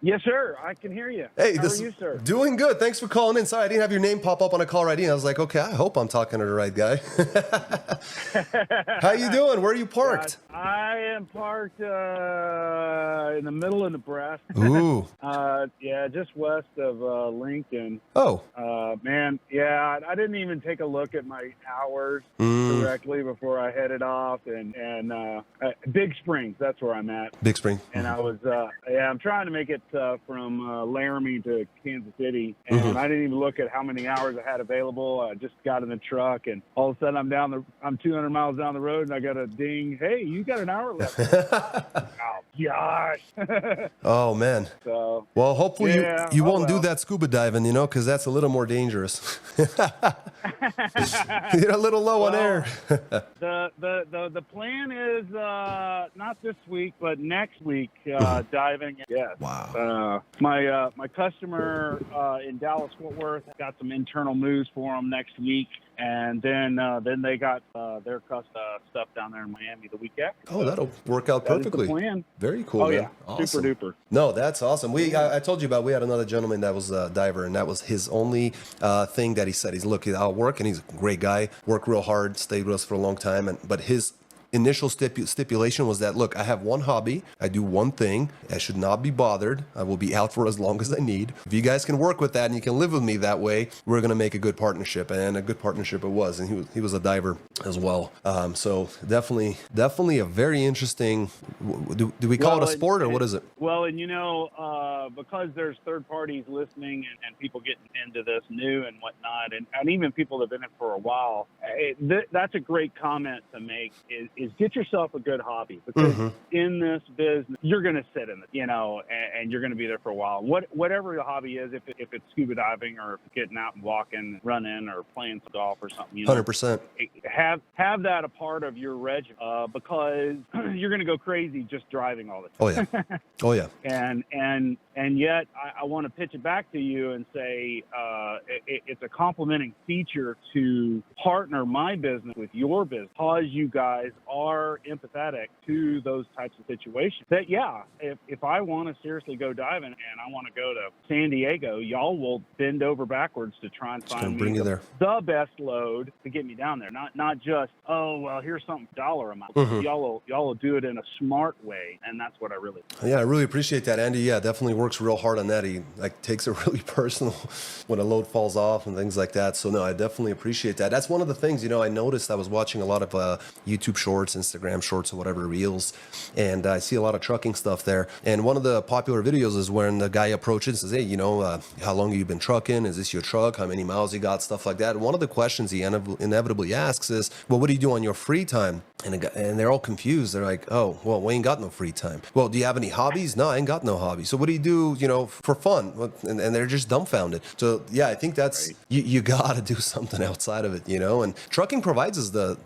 Yes, sir. I can hear you. Hey, How are you, sir? doing good. Thanks for calling in. Sorry, I didn't have your name pop up on a caller ID. I was like, okay, I hope I'm talking to the right guy. How you doing? Where are you parked? I am parked in the middle of Nebraska. Ooh. Yeah, just west of Lincoln. Oh. Man, yeah, I didn't even take a look at my hours directly before I headed off. And Big Springs, that's where I'm at. Big Spring. And I was, I'm trying to make it from Laramie to Kansas City, and I didn't even look at how many hours I had available. I just got in the truck, and all of a sudden I'm 200 miles down the road, and I got a ding. Hey, you got an hour left. Oh gosh. Oh man. So well, hopefully you won't do well. that scuba diving, because that's a little more dangerous. You're a little low on air. The plan is not this week, but next week diving. Yes. Wow. My customer in Dallas Fort Worth got some internal moves for them next week, and then they got their stuff down there in Miami the week after. Oh, that'll work out perfectly. That is the plan. Very cool. Oh man. yeah, Awesome. super duper. No, that's awesome. I told you about, we had another gentleman that was a diver, and that was his only thing that he said. He's, look, I'll work, and he's a great guy, worked real hard, stayed with us for a long time, but his initial stipulation was that, look, I have one hobby, I do one thing, I should not be bothered, I will be out for as long as I need. If you guys can work with that and you can live with me that way, we're going to make a good partnership. And a good partnership it was. And he was a diver as well. So definitely a very interesting, do we call it a sport, or what is it? Well, and because there's third parties listening and people getting into this new and whatnot, and even people that have been in it for a while, that's a great comment to make, is get yourself a good hobby, because in this business, you're going to sit in it, and you're going to be there for a while. Whatever the hobby is, if it's scuba diving, or if it's getting out and walking, running, or playing some golf or something, 100%. Have that a part of your regimen, because you're going to go crazy just driving all the time. Oh yeah. Oh yeah. And yet I want to pitch it back to you and say it's a complementing feature to partner my business with your business, because you guys are empathetic to those types of situations. That, if I want to seriously go diving and I want to go to San Diego, y'all will bend over backwards to try and find me the best load to get me down there. Not just, oh, well, here's some dollar amount. Y'all will do it in a smart way, and that's what I really do. Yeah, I really appreciate that, Andy. Yeah, definitely works real hard on that. He takes it really personal when a load falls off and things like that. So no, I definitely appreciate that. That's one of the things, I noticed. I was watching a lot of YouTube shorts, Instagram shorts, or whatever, reels, and I see a lot of trucking stuff there. And one of the popular videos is when the guy approaches and says, hey, how long have you been trucking? Is this your truck? How many miles you got? Stuff like that. And one of the questions he inevitably asks is, well, what do you do on your free time? And they're all confused. They're like, oh, well, we ain't got no free time. Well, do you have any hobbies? No, I ain't got no hobbies. So what do you do, for fun? And they're just dumbfounded. So yeah, I think that's, right. You got to do something outside of it, and trucking provides us the,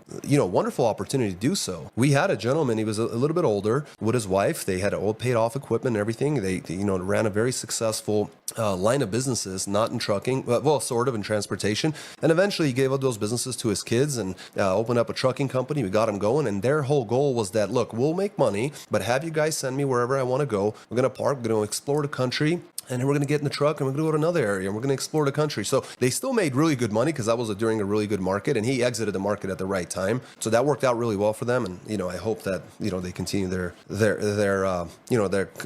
wonderful opportunity to do so. We had a gentleman, he was a little bit older, with his wife. They had all paid off equipment and everything. They ran a very successful line of businesses, not in trucking, well, sort of in transportation. And eventually he gave up those businesses to his kids and opened up a trucking company. We got him going. And their whole goal was that, look, we'll make money, but have you guys send me wherever I want to go. We're going to park, we're going to explore the country. And then we're going to get in the truck and we're going to go to another area and we're going to explore the country. So they still made really good money because that was during a really good market, and he exited the market at the right time. So that worked out really well for them. And, I hope that, they continue their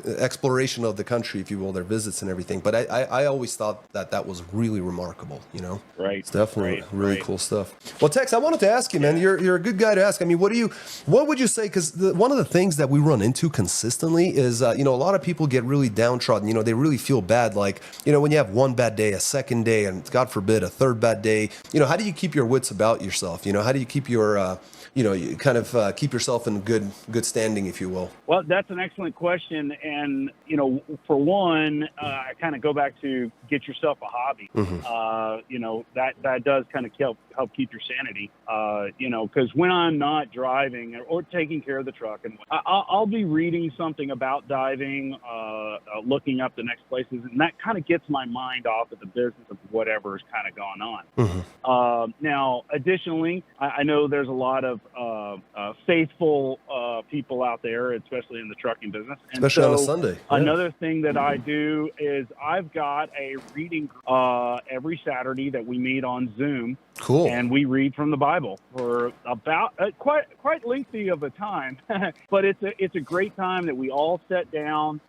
exploration of the country, if you will, their visits and everything. But I always thought that was really remarkable, Right. It's definitely really cool stuff. Well, Tex, I wanted to ask you, man, you're a good guy to ask. I mean, what would you say? Because one of the things that we run into consistently is, a lot of people get really downtrodden. They really feel bad, like, when you have one bad day, a second day, and God forbid a third bad day, how do you keep your wits about yourself? How do you keep your you kind of keep yourself in good standing, if you will? Well, that's an excellent question. And, for one, I kind of go back to get yourself a hobby. That does kind of help keep your sanity, because when I'm not driving or taking care of the truck, and I'll be reading something about diving, looking up the next places, and that kind of gets my mind off of the business of whatever is kind of going on. Now, additionally, I know there's a lot of faithful people out there, especially in the trucking business. And Especially on a so Sunday. Yeah. another thing that I do is I've got a reading every Saturday that we meet on Zoom. Cool. And we read from the Bible for about quite lengthy of a time, but it's a great time that we all sit down.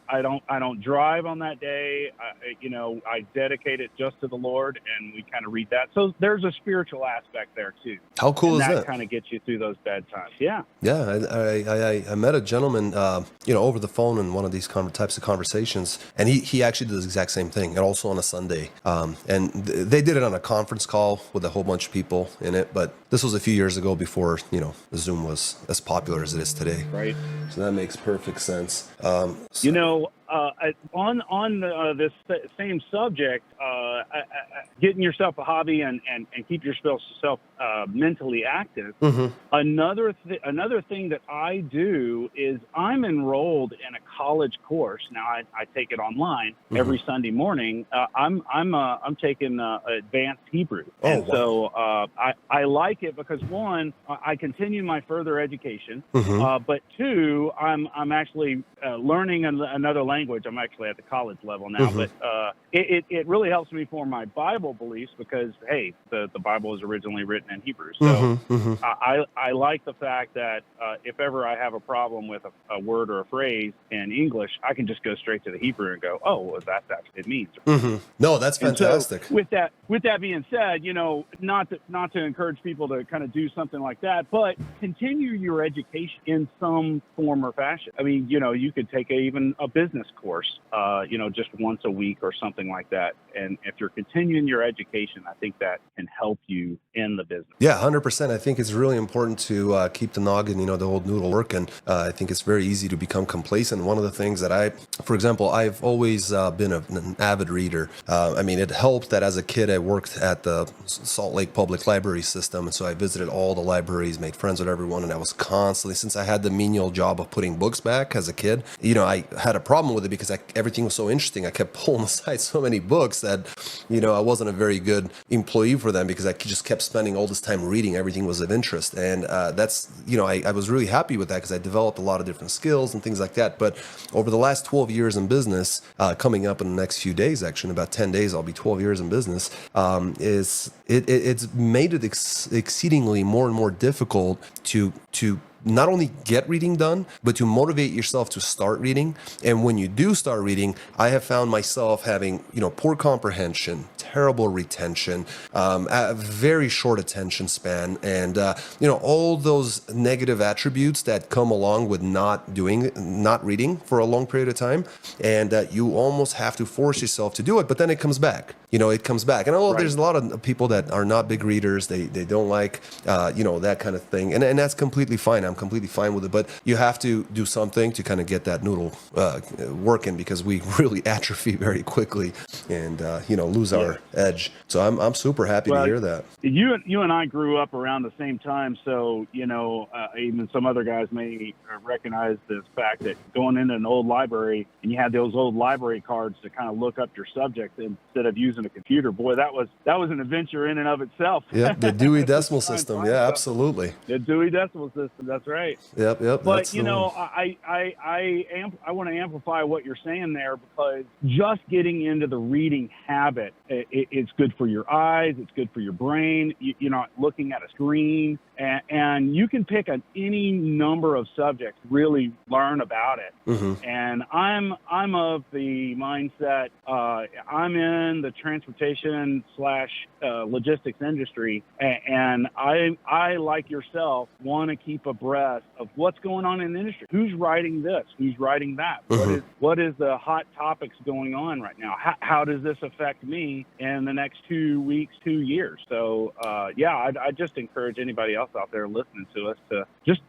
I don't drive on that day. I dedicate it just to the Lord, and we kind of read that. So there's a spiritual aspect there too. How cool and is that? that? Kind of gets you through those bad times. Yeah. Yeah. I met a gentleman, over the phone in one of these types of conversations, and he actually did the exact same thing, and also on a Sunday. And they did it on a conference call with a whole bunch of people in it, but this was a few years ago before, Zoom was as popular as it is today. Right. So that makes perfect sense. On this same subject, getting yourself a hobby and keep yourself mentally active. Mm-hmm. Another thing that I do is I'm enrolled in a college course. Now I take it online every Sunday morning. I'm taking advanced Hebrew, and so I like it because one, I continue my further education, but two, I'm actually learning another language. I'm actually at the college level now, but it really helps me form my Bible beliefs because, hey, the Bible was originally written in Hebrew. So I like the fact that if ever I have a problem with a word or a phrase in English, I can just go straight to the Hebrew and go, oh, well, that's what it means. No, that's fantastic. So with that being said, not to encourage people to kind of do something like that, but continue your education in some form or fashion. I mean, you could take even a business course, just once a week or something like that. And if you're continuing your education, I think that can help you in the business. Yeah, 100%. I think it's really important to keep the noggin, the old noodle working. I think it's very easy to become complacent. One of the things that for example, I've always been an avid reader. It helped that as a kid, I worked at the Salt Lake Public Library system. And so I visited all the libraries, made friends with everyone. And I was constantly, since I had the menial job of putting books back as a kid, I had a problem with it because everything was so interesting. I kept pulling aside so many books that, I wasn't a very good employee for them because I just kept spending all this time reading. Everything was of interest. And that's, I was really happy with that because I developed a lot of different skills and things like that. But over the last 12 years in business, coming up in the next few days, actually, in about 10 days, I'll be 12 years in business, it's made it exceedingly more and more difficult to not only get reading done, but to motivate yourself to start reading. And when you do start reading, I have found myself having, poor comprehension, terrible retention, a very short attention span, and, all those negative attributes that come along with not reading for a long period of time. And you almost have to force yourself to do it, but then it comes back. It comes back. And although there's a lot of people that are not big readers, they don't like, that kind of thing. And that's completely fine. I'm completely fine with it. But you have to do something to kind of get that noodle working because we really atrophy very quickly and, lose our edge. So I'm super happy to hear that. You and I grew up around the same time. So, even some other guys may recognize this fact that going into an old library and you had those old library cards to kind of look up your subject instead of using a computer. Boy, that was an adventure in and of itself. Yeah, the Dewey Decimal System. Yeah, absolutely. The Dewey Decimal System. That's right. Yep. But I want to amplify what you're saying there because just getting into the reading habit, it's good for your eyes. It's good for your brain. You're not looking at a screen, and you can pick any number of subjects, really learn about it. And I'm of the mindset. I'm in the transportation / logistics industry, and I like yourself want to keep abreast of what's going on in the industry. Who's writing this? Who's writing that? What is the hot topics going on right now? How does this affect me in the next 2 weeks, 2 years? So I just encourage anybody else out there listening to us to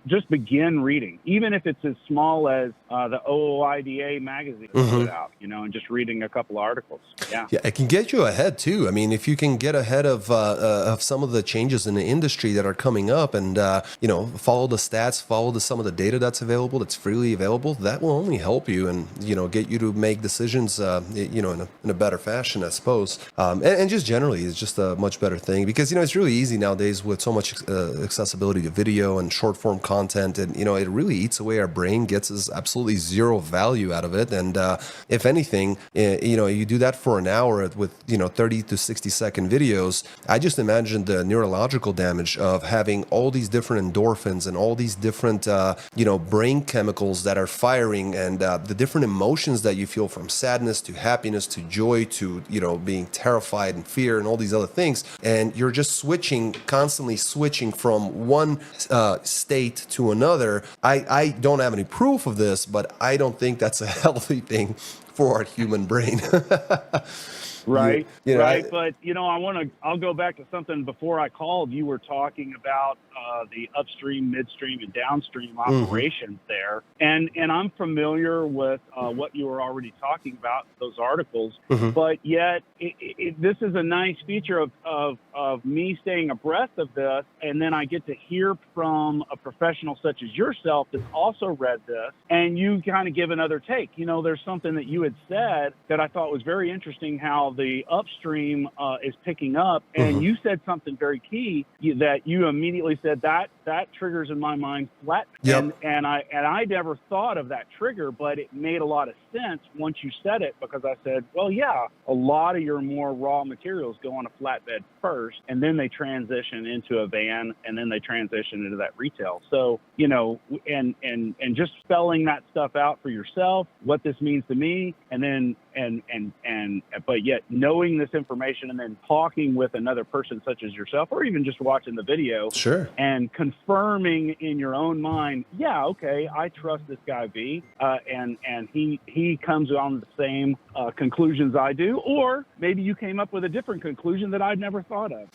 just begin reading, even if it's as small as the OOIDA magazine put out, and just reading a couple articles. Yeah, it can get you ahead too. I mean, if you can get ahead of some of the changes in the industry that are coming up, and follow the stats, follow some of the data that's available, that's freely available, that will only help you and get you to make decisions in a better fashion, I suppose. And just generally, it's just a much better thing because it's really easy nowadays with so much accessibility to video and short form content, and it really eats away our brain, gets us absolutely zero value out of it. And if anything, you do that for an hour with 30 to 60-second videos. I just imagine the neurological damage of having all these different endorphins and all these different brain chemicals that are firing, and the different emotions that you feel, from sadness to happiness to joy to being terrified and fear and all these other things. And you're just constantly switching from one state to another. I don't have any proof of this, but I don't think that's a healthy thing for our human brain. Right. But I'll go back to something before I called. You were talking about the upstream, midstream, and downstream operations there. And I'm familiar with what you were already talking about, those articles. But yet this is a nice feature of me staying abreast of this. And then I get to hear from a professional such as yourself that's also read this, and you kind of give another take. There's something that you had said that I thought was very interesting, how the upstream is picking up, and you said something very key that you immediately said that triggers in my mind flat. Yep. And I never thought of that trigger, but it made a lot of sense once you said it, because I said, well, yeah, a lot of your more raw materials go on a flatbed first, and then they transition into a van, and then they transition into that retail. So and just spelling that stuff out for yourself, what this means to me, and then but yet knowing this information and then talking with another person such as yourself, or even just watching the video, sure, and confirming in your own mind, yeah, okay, I trust this guy V, and he comes on the same conclusions I do, or maybe you came up with a different conclusion that I'd never thought of,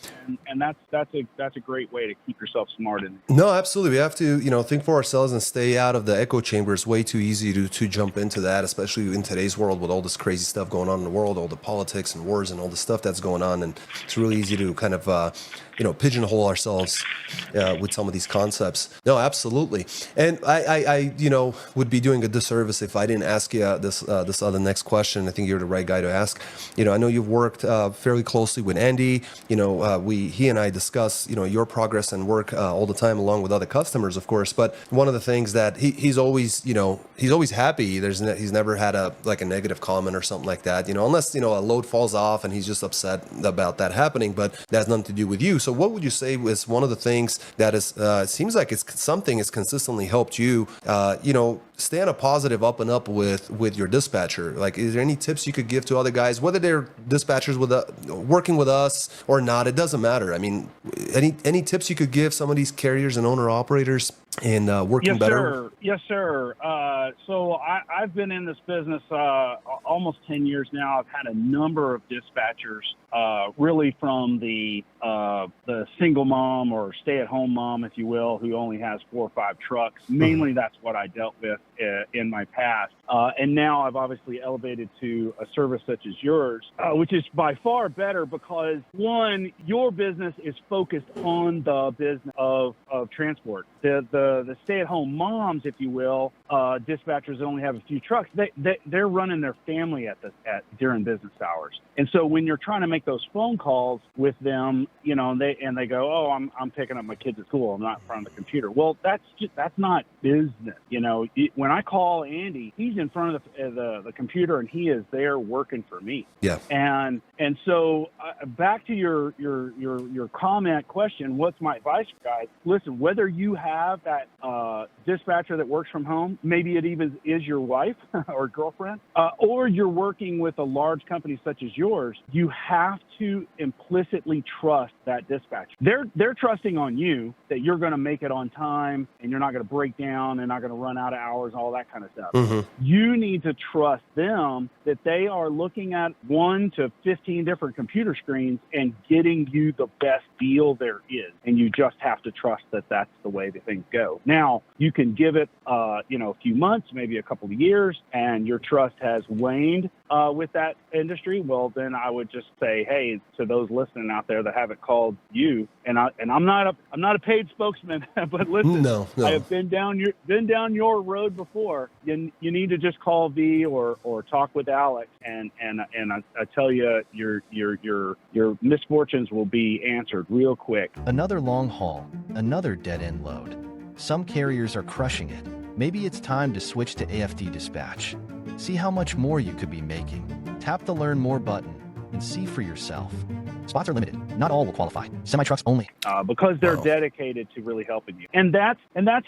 and that's a great way to keep yourself smart. No, absolutely, we have to think for ourselves and stay out of the echo chamber. It's way too easy to jump into that, especially in today's world with all this crazy stuff going on in the world, all the politics and wars and all the stuff that's going on, and it's really easy to kind of pigeonhole ourselves with some of these concepts. No, absolutely. And I would be doing a disservice if I didn't ask you this other next question. I think you're the right guy to ask. I know you've worked fairly closely with Andy. He and I discuss your progress and work all the time, along with other customers, of course. But one of the things that he's always happy. He's never had a negative comment or something like that. Unless a load falls off and he's just upset about that happening. But that has nothing to do with you. So what would you say was one of the things that is seems like it's something has consistently helped you stay on a positive up and up with your dispatcher? Like, is there any tips you could give to other guys, whether they're dispatchers working with us or not? It doesn't matter. I mean, any tips you could give some of these carriers and owner operators in working better? Yes, sir. So I've been in this business almost 10 years now. I've had a number of dispatchers, really from the single mom or stay-at-home mom, if you will, who only has 4 or 5 trucks. Mainly that's what I dealt with in my past. And now I've obviously elevated to a service such as yours, which is by far better because, one, your business is focused on the business of transport. The stay-at-home moms, if you will, dispatchers that only have a few trucks, they're running their family during business hours. And so when you're trying to make those phone calls with them, and they go, oh, I'm picking up my kids at school, I'm not in front of the computer. Well, that's not business. When I call Andy, he's in front of the computer and he is there working for me. Yeah. And so back to your comment question, what's my advice for guys? Listen, whether you have that dispatcher that works from home, maybe it even is your wife or girlfriend, or you're working with a large company such as yours, you have to implicitly trust that dispatcher. They're trusting on you that you're going to make it on time and you're not going to break down and not going to run out of hours, all that kind of stuff. Mm-hmm. You need to trust them that they are looking at 1 to 15 different computer screens and getting you the best deal there is. And you just have to trust that that's the way the things go. go. Now, you can give it, a few months, maybe a couple of years, and your trust has waned with that industry. Well, then I would just say, hey, to those listening out there that haven't called you, and I'm not a paid spokesman, but listen, No. I have been down your road before. You need to just call V or talk with Alex, and I tell you, your misfortunes will be answered real quick. Another long haul, another dead-end load. Some carriers are crushing it. Maybe it's time to switch to AFD dispatch. See how much more you could be making. Tap the Learn More button and see for yourself. Spots are limited. Not all will qualify. Semi-trucks only. Because they're dedicated to really helping you. And that's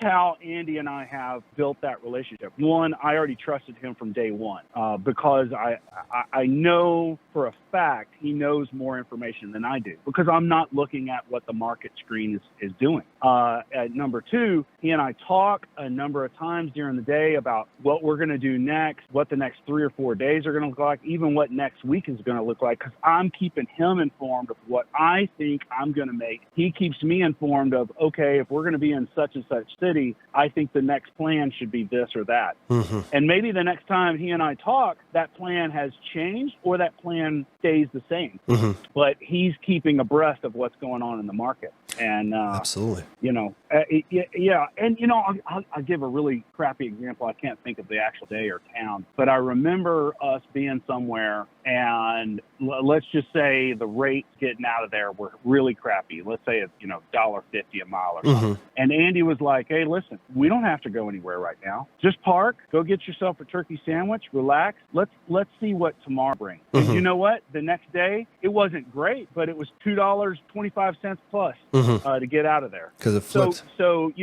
how Andy and I have built that relationship. One, I already trusted him from day one because I know for a fact he knows more information than I do because I'm not looking at what the market screen is doing. At number two, he and I talk a number of times during the day about what we're going to do next, what the next 3 or 4 days are going to look like, even what next week is going to look like, because I'm keeping him informed of what I think I'm going to make. He keeps me informed of, okay, if we're going to be in such and such city, I think the next plan should be this or that. Mm-hmm. And maybe the next time he and I talk, that plan has changed or that plan stays the same. Mm-hmm. But he's keeping abreast of what's going on in the market. And absolutely, yeah. And I'll give a really crappy example. I can't think of the actual day or town, but I remember us being somewhere, and let's just say the rates getting out of there were really crappy. Let's say it's $1.50 a mile or something. Mm-hmm. And Andy was like, "Hey, listen, we don't have to go anywhere right now. Just park, go get yourself a turkey sandwich, relax. Let's see what tomorrow brings." Mm-hmm. And you know what? The next day, it wasn't great, but it was $2.25 plus. Mm-hmm. To get out of there. Because it flips. So,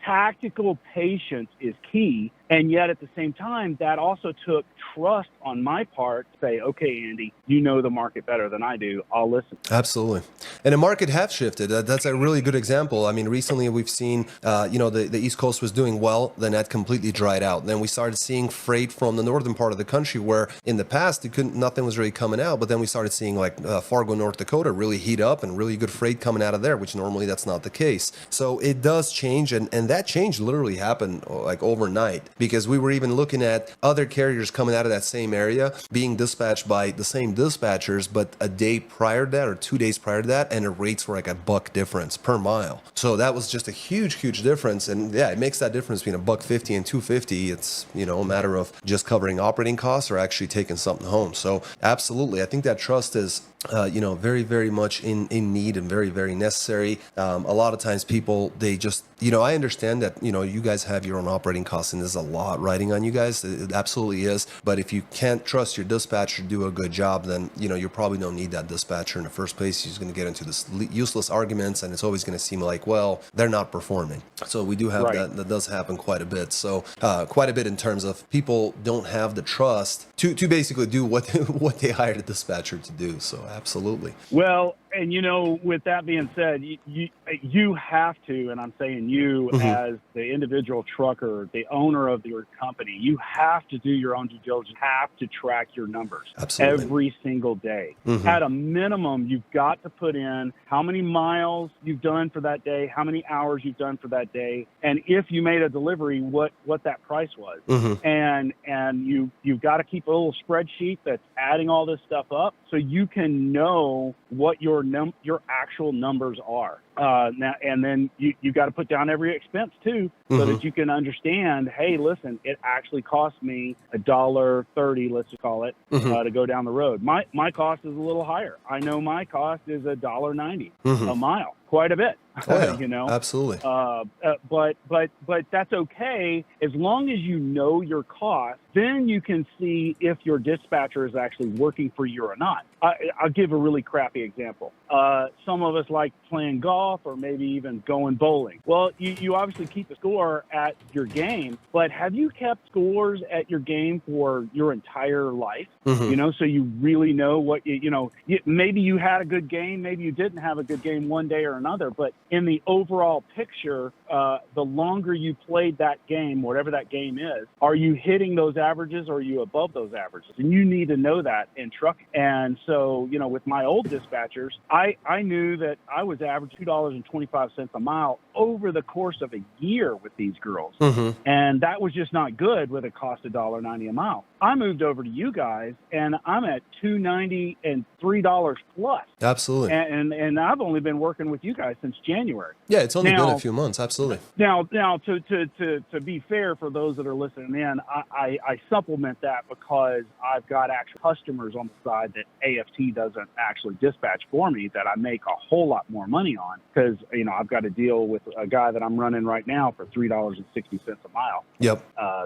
tactical patience is key. And yet at the same time, that also took trust on my part to say, okay, Andy, you know the market better than I do. I'll listen. Absolutely. And the market has shifted. That's a really good example. I mean, recently we've seen, the East Coast was doing well, then that completely dried out. Then we started seeing freight from the northern part of the country where in the past, nothing was really coming out. But then we started seeing like Fargo, North Dakota really heat up and really good freight coming out of there, which normally that's not the case. So it does change. And that change literally happened like overnight. Because we were even looking at other carriers coming out of that same area being dispatched by the same dispatchers, but a day prior to that or 2 days prior to that, and the rates were like $1 difference per mile. So that was just a huge difference. And yeah, it makes that difference between $1.50 and $2.50. It's, a matter of just covering operating costs or actually taking something home. So absolutely, I think that trust is very, very much in need and very, very necessary. A lot of times people, they just, I understand that, you guys have your own operating costs and there's a lot riding on you guys. It absolutely is. But if you can't trust your dispatcher to do a good job, then, you probably don't need that dispatcher in the first place. He's going to get into this useless arguments and it's always going to seem like, well, they're not performing. So we do have that. That does happen quite a bit. So quite a bit in terms of people don't have the trust to basically do what they hired a dispatcher to do. So absolutely. Well, and with that being said, you have to, and I'm saying you mm-hmm. as the individual trucker, the owner of your company, you have to do your own due diligence, have to track your numbers every single day. Mm-hmm. At a minimum, you've got to put in how many miles you've done for that day, how many hours you've done for that day, and if you made a delivery, what that price was. Mm-hmm. And you've got to keep a little spreadsheet that's adding all this stuff up so you can know what your actual numbers are. Now, and then you got to put down every expense too, so mm-hmm. that you can understand, hey, listen, it actually cost me $1.30, let's just call it, mm-hmm. To go down the road. My cost is a little higher. I know my cost is $1.90 mm-hmm. a mile, quite a bit. Oh, yeah. Absolutely. But that's okay as long as you know your cost. Then you can see if your dispatcher is actually working for you or not. I'll give a really crappy example. Some of us like playing golf or maybe even going bowling. Well, you obviously keep a score at your game, but have you kept scores at your game for your entire life? Mm-hmm. So you really know what, maybe you had a good game, maybe you didn't have a good game one day or another, but in the overall picture, the longer you played that game, whatever that game is, are you hitting those averages or are you above those averages? And you need to know that in trucking. And so, with my old dispatchers, I knew that I was averaging $2.25 a mile over the course of a year with these girls. And that was just not good with a cost of $1.90 a mile. I moved over to you guys, and I'm at $2.90 and $3 plus. Absolutely. And I've only been working with you guys since January. Yeah, it's only been a few months. Absolutely. Now, to be fair for those that are listening in, I supplement that because I've got actual customers on the side that AFT doesn't actually dispatch for me that I make a whole lot more money on, because I've got to deal with a guy that I'm running right now for $3.60 a mile. Yep.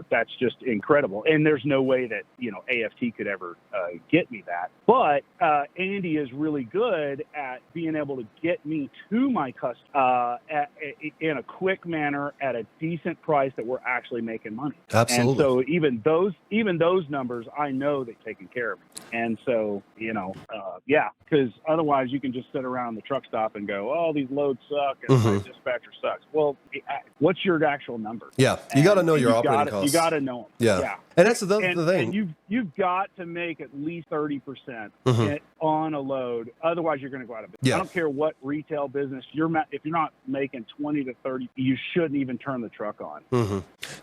That's just incredible, and there's no way that AFT could ever get me that. But Andy is really good at being able to get me to my customer in a quick manner at a decent price that we're actually making money. Absolutely. And so even those numbers, I know they're taking care of me. And so because otherwise you can just sit around the truck stop and go, oh, these loads suck and my dispatcher sucks. Well, what's your actual number? Yeah, you got to know your operating costs. You got to know them. Yeah. And that's the thing. And you've got to make at least 30% on a load. Otherwise, you're going to go out of business. Yeah. I don't care what retail business if you're not making 20 to 30, you shouldn't even turn the truck on.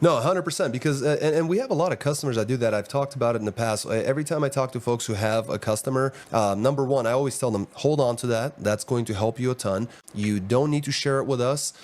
No, 100%. Because and we have a lot of customers that do that. I've talked about it in the past. Every time I talk to folks who have a customer, number one, I always tell them, hold on to that. That's going to help you a ton. You don't need to share it with us.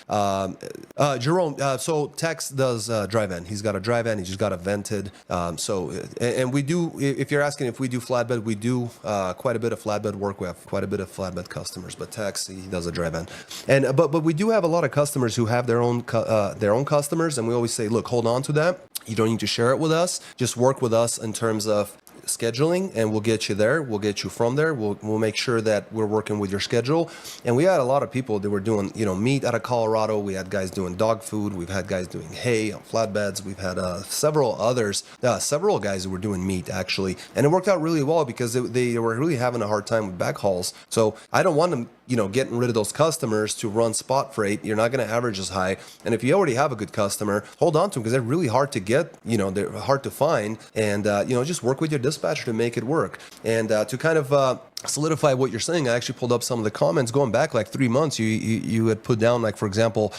Jerome, so Tex does dry van. He's got a dry van. He just got a vented. And we do, if you're asking if we do flatbed, we do quite a bit of flatbed work. We have quite a bit of flatbed customers, but Tex, he does a dry van. And but we do have a lot of customers who have their own customers, and we always say, look, hold on to that. You don't need to share it with us. Just work with us in terms of scheduling, and we'll get you there. We'll get you from there. We'll make sure that we're working with your schedule. And we had a lot of people that were doing, meat out of Colorado. We had guys doing dog food. We've had guys doing hay on flatbeds. We've had several guys who were doing meat, actually. And it worked out really well because they were really having a hard time with backhauls. So I don't want them, getting rid of those customers to run spot freight. You're not going to average as high. And if you already have a good customer, hold on to them because they're really hard to get, they're hard to find. And, just work with your dispatcher to make it work. And to kind of solidify what you're saying, I actually pulled up some of the comments going back like 3 months. You had put down, like, for example,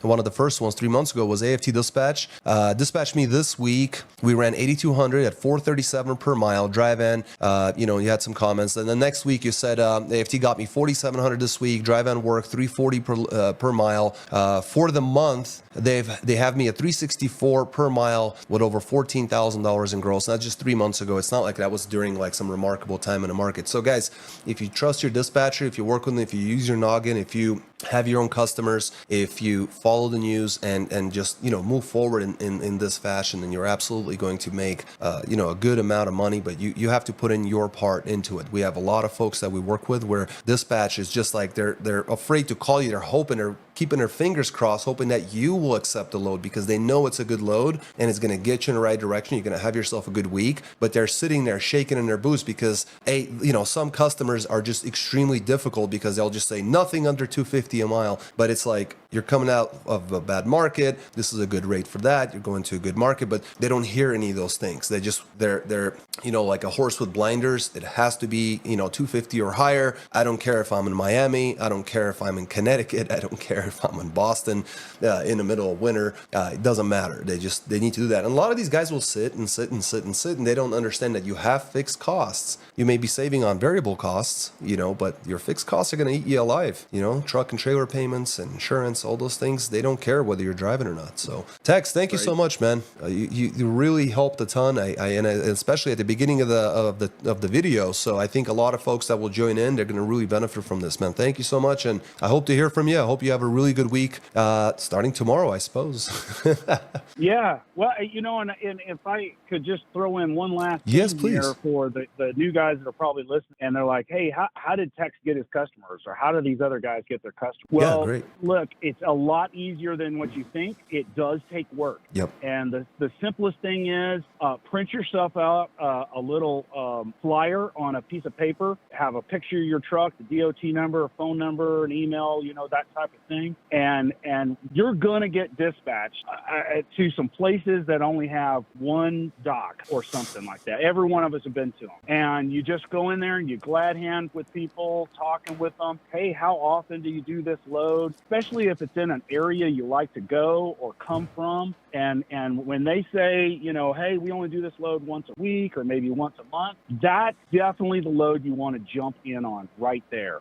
one of the first ones 3 months ago was AFT Dispatch. Dispatch me this week. We ran 8,200 at $4.37 per mile. Dry van, you had some comments. And then next week you said AFT got me 4,700 this week. Dry van work 340 per mile. For the month, they have me at 364 per mile with over $14,000 in gross. And that's just 3 months ago. It's not like that was during like some remarkable time in the market. So guys, if you trust your dispatcher, if you work with them, if you use your noggin, if you have your own customers, if you follow the news and just move forward in this fashion, then you're absolutely going to make a good amount of money. But you have to put in your part into it. We have a lot of folks that we work with where dispatch is just like they're afraid to call you. They're keeping their fingers crossed, hoping that you will accept the load because they know it's a good load and it's going to get you in the right direction. You're going to have yourself a good week, but they're sitting there shaking in their boots because some customers are just extremely difficult because they'll just say nothing under 250 a mile, but it's like you're coming out of a bad market. This is a good rate for that. You're going to a good market, but they don't hear any of those things. They're like a horse with blinders. It has to be 250 or higher. I don't care if I'm in Miami. I don't care if I'm in Connecticut. I don't care if I'm in Boston in the middle of winter. It doesn't matter. They need to do that. And a lot of these guys will sit, and they don't understand that you have fixed costs. You may be saving on variable costs, but your fixed costs are going to eat you alive. Truck and trailer payments and insurance, all those things, they don't care whether you're driving or not. So Tex, thank you so much, man. You really helped a ton. And especially at the beginning of the video. So I think a lot of folks that will join in, they're going to really benefit from this, man. Thank you so much. And I hope to hear from you. I hope you have a really good week starting tomorrow, I suppose. Yeah. Well, and if I could just throw in one last thing here for the new guys that are probably listening, and they're like, hey, how did Tex get his customers, or how do these other guys get their customers? Well, great. Look, it's a lot easier than what you think. It does take work. Yep. And the simplest thing is print yourself out a little flyer on a piece of paper, have a picture of your truck, the DOT number, a phone number, an email, that type of thing. And you're going to get dispatched to some places that only have one dock or something like that. Every one of us have been to them. And you just go in there and you glad hand with people, talking with them. Hey, how often do you do this load? Especially if it's in an area you like to go or come from. And when they say, you know, hey, we only do this load once a week or maybe once a month, that's definitely the load you want to jump in on right there.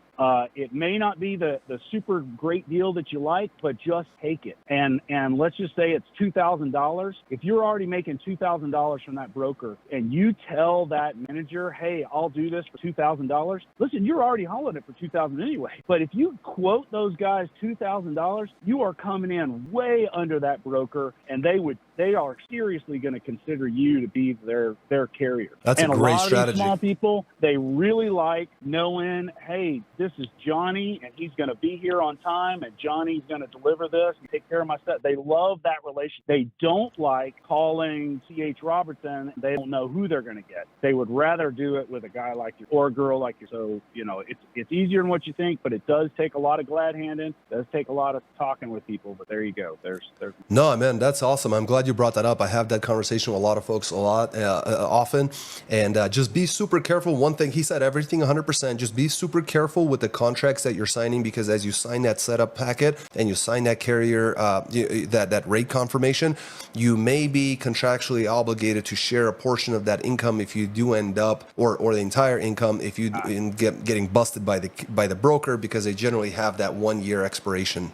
It may not be the super great deal that you like, but just take it. And let's just say it's $2,000. If you're already making $2,000 from that broker and you tell that manager, hey, I'll do this for $2,000, listen, you're already hauling it for $2,000 anyway. But if you quote those guys $2,000, you are coming in way under that broker, and they are seriously going to consider you to be their carrier. That's and a great lot strategy. Of these small people, they really like knowing, hey, this is Johnny, and he's going to be here on time, and Johnny's going to deliver this and take care of my stuff. They love that relationship. They don't like calling C.H. Robertson. They don't know who they're going to get. They would rather do it with a guy like you or a girl like you. So, you know, it's easier than what you think, but it does take a lot of glad handing. It does take a lot of talking with people, but there you go. There's No, man, that's awesome. I'm glad you brought that up. I have that conversation with a lot of folks often, and just be super careful. One thing, he said everything 100%, just be super careful with the contracts that you're signing, because as you sign that setup packet and you sign that carrier, that rate confirmation, you may be contractually obligated to share a portion of that income if you do end up, or the entire income if you getting busted by the broker, because they generally have that 1 year expiration,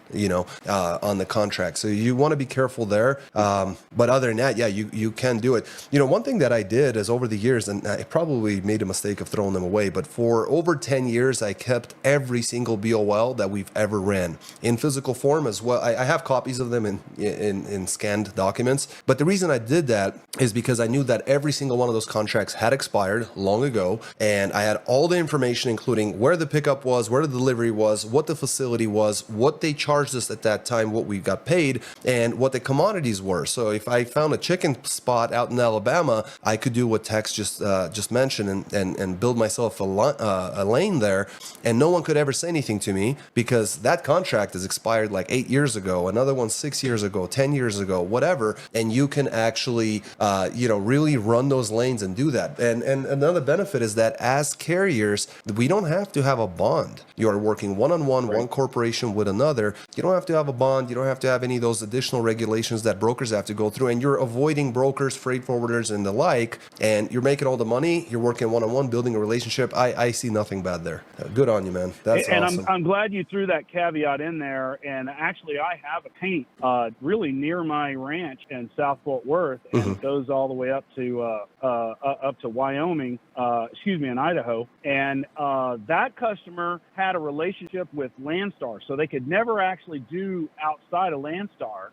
on the contract. So you want to be careful there. But other than that, yeah, you can do it. One thing that I did is over the years, and I probably made a mistake of throwing them away, but for over 10 years, I kept every single BOL that we've ever ran in physical form as well. I have copies of them in scanned documents. But the reason I did that is because I knew that every single one of those contracts had expired long ago. And I had all the information, including where the pickup was, where the delivery was, what the facility was, what they charged us at that time, what we got paid, and what the commodities were. So if I found a chicken spot out in Alabama, I could do what Tex just mentioned and build myself a lane there, and no one could ever say anything to me, because that contract is expired like 8 years ago, another one 6 years ago, 10 years ago, whatever, and you can actually really run those lanes and do that. And another benefit is that as carriers, we don't have to have a bond. You are working one-on-one, right. One corporation with another. You don't have to have a bond. You don't have to have any of those additional regulations that brokers have to go through, and you're avoiding brokers, freight forwarders, and the like, and you're making all the money. You're working one-on-one, building a relationship. I see nothing bad there. Good on you, man. That's awesome. And I'm glad you threw that caveat in there. And actually, I have a paint really near my ranch in South Fort Worth, and it goes all the way up to Wyoming, in Idaho. And that customer had a relationship with Landstar, so they could never actually do outside of Landstar.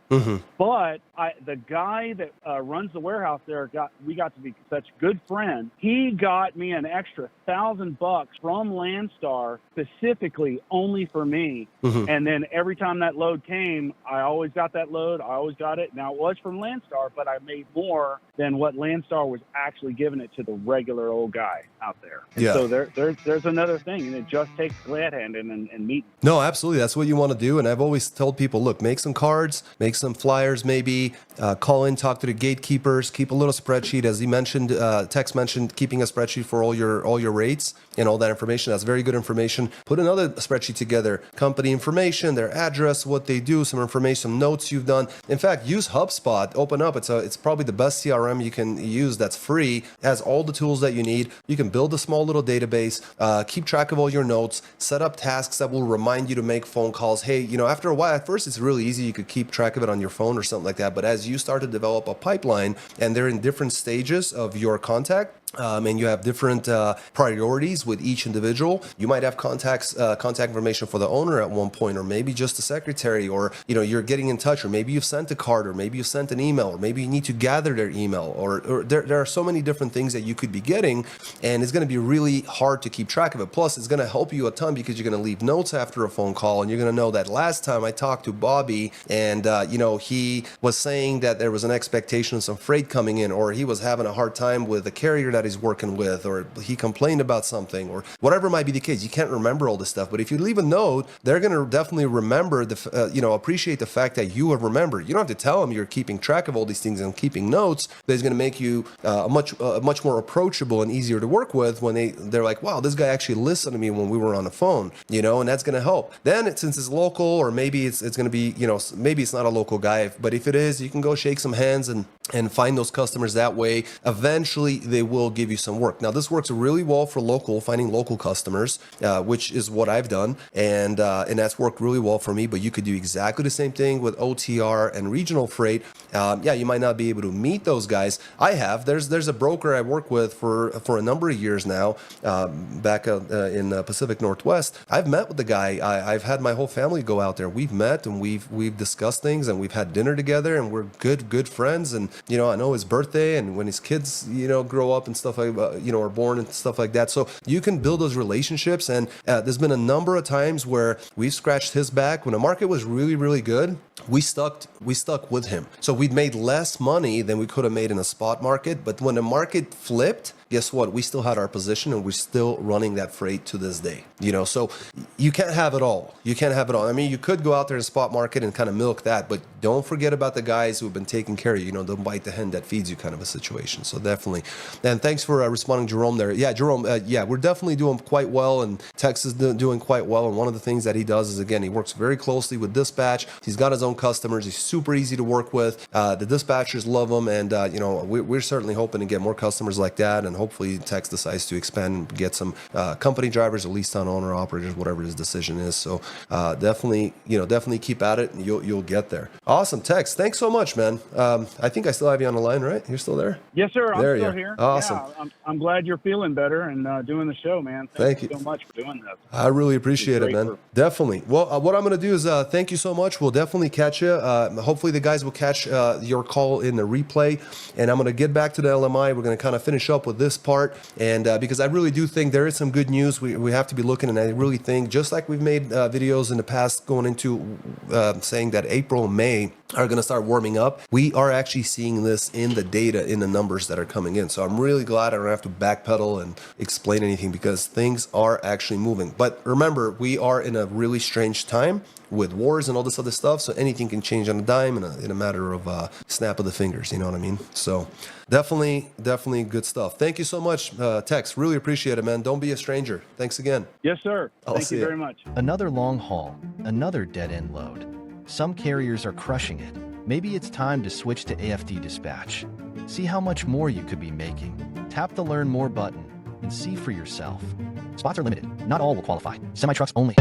But the guy that runs the warehouse there, we got to be such good friends. He got me an extra $1,000 from Landstar specifically only for me. And then every time that load came, I always got that load. I always got it. Now it was from Landstar, but I made more than what Landstar was actually giving it to the regular old guy out there. Yeah. So there's another thing, and it just takes glad handing and meeting. No, absolutely. That's what you want to do. And I've always told people, look, make some cards, make some flyers, maybe call in, talk to the gatekeepers, keep a little spreadsheet. As he mentioned, Tex mentioned, keeping a spreadsheet for all your rates and all that information. That's very good information. Put another spreadsheet together, company information, their address, what they do, some information, some notes you've done. In fact, use HubSpot. Open up. It's probably the best CRM you can use that's free. It has all the tools that you need. You can build a small little database, keep track of all your notes, set up tasks that will remind you to make phone calls. Hey, after a while, at first it's really easy. You could keep track of it on your phone or something like that. But as you start to develop a pipeline and they're in different stages of your contact, and you have different priorities with each individual. You might have contact information for the owner at one point, or maybe just the secretary, or you're getting in touch, or maybe you've sent a card, or maybe you've sent an email, or maybe you need to gather their email, or there are so many different things that you could be getting, and it's going to be really hard to keep track of it. Plus, it's going to help you a ton because you're going to leave notes after a phone call, and you're going to know that last time I talked to Bobby, and he was saying that there was an expectation of some freight coming in, or he was having a hard time with the carrier that he's working with, or he complained about something, or whatever might be the case. You can't remember all this stuff, but if you leave a note, they're going to definitely remember appreciate the fact that you have remembered. You don't have to tell them you're keeping track of all these things and keeping notes, but it's going to make you much more approachable and easier to work with when they're like, wow, this guy actually listened to me when we were on the phone, and that's going to help. Then since it's local, or maybe it's going to be, maybe it's not a local guy, but if it is, you can go shake some hands and find those customers that way. Eventually they will give you some work. Now this works really well for finding local customers, which is what I've done. And that's worked really well for me, but you could do exactly the same thing with OTR and regional freight. You might not be able to meet those guys. I have. There's a broker I work with for a number of years now, back in the Pacific Northwest. I've met with the guy. I've had my whole family go out there. We've met and we've discussed things, and we've had dinner together, and we're good friends. And I know his birthday and when his kids grow up and stuff like are born and stuff like that. So you can build those relationships. And there's been a number of times where we've scratched his back when the market was really good. We stuck with him. So we'd made less money than we could have made in a spot market. But when the market flipped, guess what? We still had our position, and we're still running that freight to this day. So you can't have it all. I mean, you could go out there in the spot market and kind of milk that, but don't forget about the guys who've been taking care of you. Don't bite the hand that feeds you, kind of a situation. So definitely. And thanks for responding, Jerome, there. Yeah, Jerome, we're definitely doing quite well, and Tex is doing quite well. And one of the things that he does is, again, he works very closely with dispatch. He's got his own customers. He's super easy to work with. The dispatchers love him. And, we're certainly hoping to get more customers like that. And hopefully Tex decides to expand and get some company drivers, at least on owner operators, whatever his decision is. So definitely keep at it, and you'll get there. Awesome, Tex. Thanks so much, man. I think I still have you on the line, right? You're still there? Yes, sir. I'm still here. Awesome. Yeah, I'm glad you're feeling better and doing the show, man. Thank you so much for doing this. I really appreciate it, man. Definitely. Well, what I'm going to do is thank you so much. We'll definitely catch you. Hopefully the guys will catch your call in the replay, and I'm going to get back to the LMI. We're going to kind of finish up with this part, and because I really do think there is some good news we have to be looking, and I really think, just like we've made videos in the past going into saying that April and May are going to start warming up, we are actually seeing this in the data, in the numbers that are coming in. So I'm really glad I don't have to backpedal and explain anything, because things are actually moving. But remember, we are in a really strange time with wars and all this other stuff, so anything can change on a dime in a matter of snap of the fingers, you know what I mean? So definitely good stuff. Thank you so much, Tex. Really appreciate it, man. Don't be a stranger. Thanks again. Yes, sir. Thank you very much. Another long haul, another dead-end load. Some carriers are crushing it. Maybe it's time to switch to AFD dispatch. See how much more you could be making. Tap the Learn More button and see for yourself. Spots are limited. Not all will qualify. Semi-trucks only.